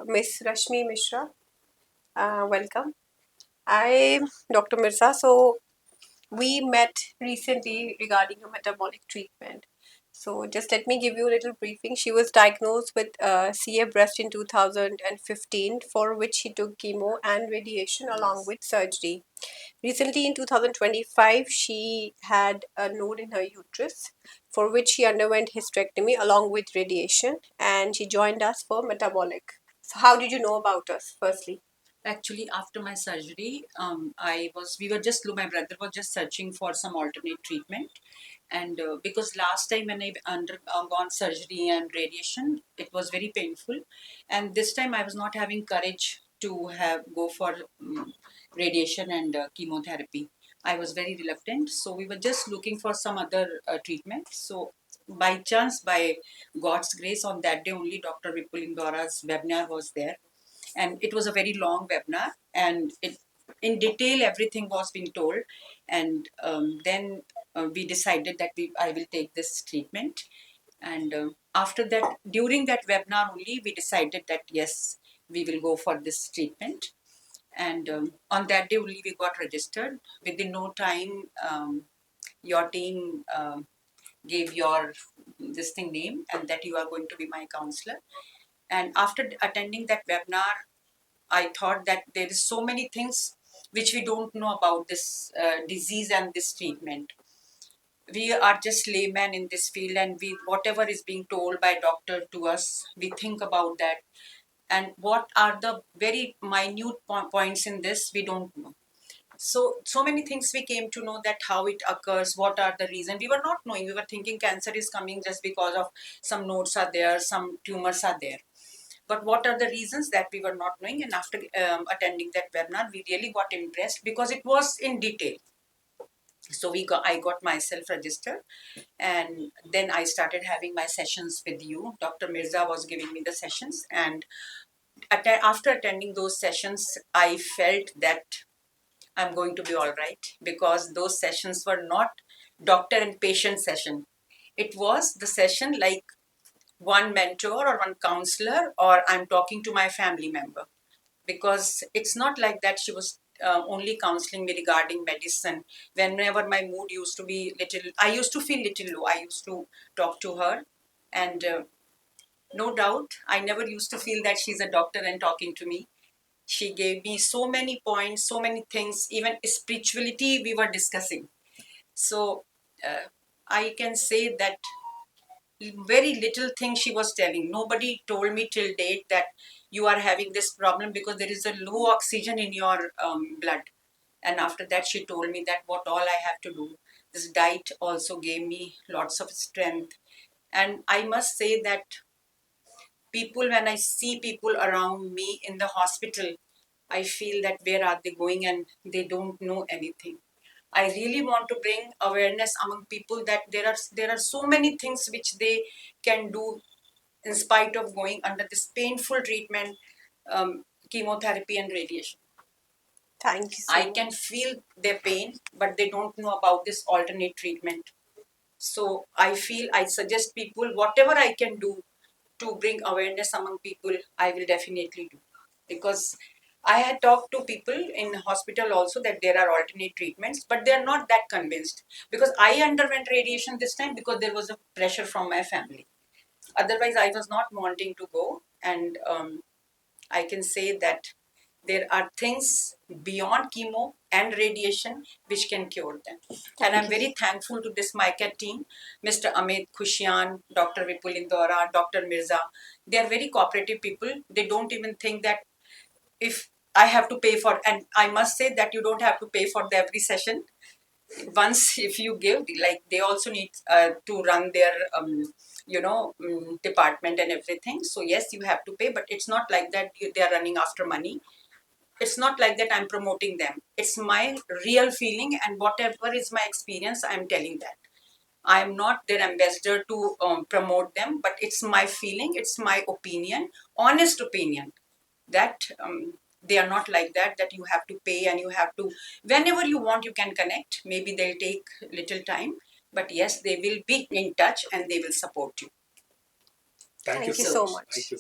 Miss Rashmi Mishra. Welcome. I'm Dr. Mirza. So we met recently regarding a metabolic treatment. So just let me give you a little briefing. She was diagnosed with CA breast in 2015, for which she took chemo and radiation along with surgery. Recently, in 2025, she had a node in her uterus, for which she underwent hysterectomy along with radiation, and she joined us for metabolic. So, how did you know about us, firstly? Actually, after my surgery, my brother was just searching for some alternate treatment. And because last time when I undergone surgery and radiation, it was very painful. And this time I was not having courage to go for radiation and chemotherapy. I was very reluctant. So we were just looking for some other treatment. So by chance, by God's grace, on that day only, Dr. Vipul Indora's webinar was there, and it was a very long webinar, and it in detail everything was being told. And then we decided that I will take this treatment. And after that, during that webinar only, we decided that yes, we will go for this treatment. And on that day only, we got registered. Within no time, your team gave your this thing name, and that you are going to be my counselor. And after attending that webinar, I thought that there is so many things which we don't know about this disease and this treatment. We are just laymen in this field, and we whatever is being told by doctor to us, we think about that. And what are the very minute points in this, we don't know. So many things we came to know, that how it occurs, what are the reasons. We were not knowing. We were thinking cancer is coming just because of some nodes are there, some tumors are there. But what are the reasons, that we were not knowing. And after attending that webinar, we really got impressed because it was in detail. So I got myself registered, and then I started having my sessions with you. Dr. Mirza was giving me the sessions, and after attending those sessions, I felt that I'm going to be all right, because those sessions were not doctor and patient session. It was the session like one mentor or one counselor, or I'm talking to my family member. Because it's not like that she was only counseling me regarding medicine. Whenever my mood used to be little, I used to feel little low, I used to talk to her. And no doubt, I never used to feel that she's a doctor and talking to me. She gave me so many points, so many things, even spirituality we were discussing. So I can say that very little thing she was telling. Nobody told me till date that you are having this problem because there is a low oxygen in your blood. And after that, she told me that what all I have to do. This diet also gave me lots of strength. And I must say that people, when I see people around me in the hospital, I feel that where are they going, and they don't know anything. I really want to bring awareness among people that there are so many things which they can do in spite of going under this painful treatment, chemotherapy and radiation. Thank you so I much. can feel their pain, but they don't know about this alternate treatment. So I feel I suggest people whatever I can do to bring awareness among people, I will definitely do. Because I had talked to people in hospital also that there are alternate treatments, but they are not that convinced. Because I underwent radiation this time because there was a pressure from my family. Otherwise, I was not wanting to go. And I can say that there are things beyond chemo and radiation which can cure them. And I'm very thankful to this MICAT team, Mr. Amit Khushian, Dr. Vipul Indora, Dr. Mirza. They are very cooperative people. They don't even think that if I have to pay for, and I must say that you don't have to pay for the every session. Once if you give, like they also need to run their department and everything. So yes, you have to pay, but it's not like that they are running after money. It's not like that I'm promoting them. It's my real feeling, and whatever is my experience, I'm telling that. I'm not their ambassador to promote them, but it's my feeling, it's my opinion, honest opinion, that they are not like that, that you have to pay and you have to, whenever you want, you can connect. Maybe they'll take little time, but yes, they will be in touch and they will support you. Thank you so much.